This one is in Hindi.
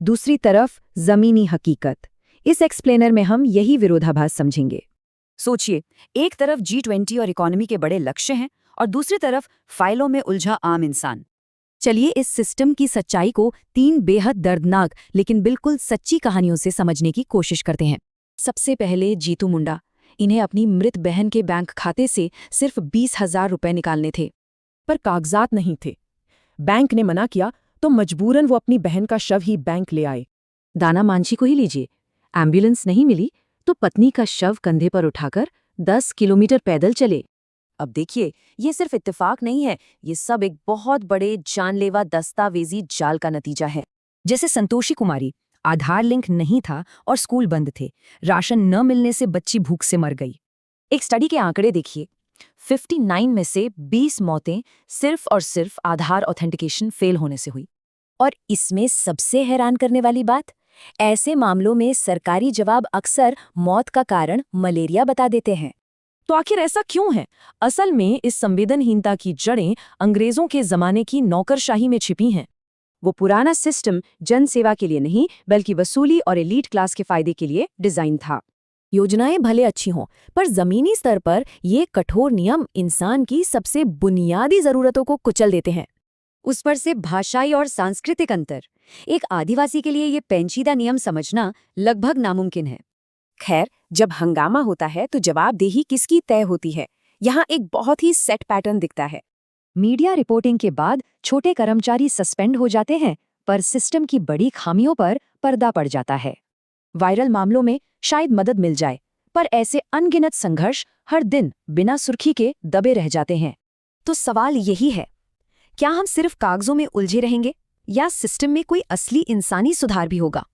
दूसरी तरफ जमीनी हकीकत। इस एक्सप्लेनर में हम यही विरोधाभास समझेंगे। सोचिए, एक तरफ G20 और इकोनॉमी के बड़े लक्ष्य हैं और दूसरी तरफ फाइलों में उलझा आम इंसान। चलिए इस सिस्टम की सच्चाई को 3 बेहद दर्दनाक लेकिन बिल्कुल सच्ची कहानियों से समझने की कोशिश करते हैं। सबसे पहले जीतू मुंडा। इन्हें अपनी मृत बहन के बैंक खाते से सिर्फ 20,000 रुपए निकालने थे, पर कागजात नहीं थे। बैंक ने मना किया तो मजबूरन वो अपनी बहन का शव ही बैंक ले आए। दाना मांझी को ही लीजिए। एम्बुलेंस नहीं मिली तो पत्नी का शव कंधे पर उठाकर 10 किलोमीटर पैदल चले। अब देखिए, ये सिर्फ इत्तेफाक नहीं है, ये सब एक बहुत बड़े जानलेवा दस्तावेजी जाल का नतीजा है। जैसे संतोषी कुमारी, आधार लिंक नहीं था और स्कूल बंद थे, राशन न मिलने से बच्ची भूख से मर गई। एक स्टडी के आंकड़े देखिए, 59 में से 20 मौतें सिर्फ और सिर्फ आधार ऑथेंटिकेशन फेल होने से हुई। और इसमें सबसे हैरान करने वाली बात, ऐसे मामलों में सरकारी जवाब अक्सर मौत का कारण मलेरिया बता देते हैं। तो आखिर ऐसा क्यों है? असल में इस संवेदनहीनता की जड़ें अंग्रेजों के जमाने की नौकरशाही में छिपी हैं। वो पुराना सिस्टम जन सेवा के लिए नहीं बल्कि वसूली और एलीट क्लास के फायदे के लिए डिजाइन था। योजनाएं भले अच्छी हों, पर जमीनी स्तर पर ये कठोर नियम इंसान की सबसे बुनियादी जरूरतों को कुचल देते हैं। उस पर से भाषाई और सांस्कृतिक अंतर। एक आदिवासी के लिए ये पेंचीदा नियम समझना लगभग नामुमकिन है। खैर, जब हंगामा होता है तो जवाबदेही किसकी तय होती है? यहाँ एक बहुत ही सेट पैटर्न दिखता है। मीडिया रिपोर्टिंग के बाद छोटे कर्मचारी सस्पेंड हो जाते हैं, पर सिस्टम की बड़ी खामियों पर पर्दा पड़ जाता है। वायरल मामलों में शायद मदद मिल जाए, पर ऐसे अनगिनत संघर्ष हर दिन बिना सुर्खी के दबे रह जाते हैं। तो सवाल यही है, क्या हम सिर्फ कागजों में उलझे रहेंगे या सिस्टम में कोई असली इंसानी सुधार भी होगा?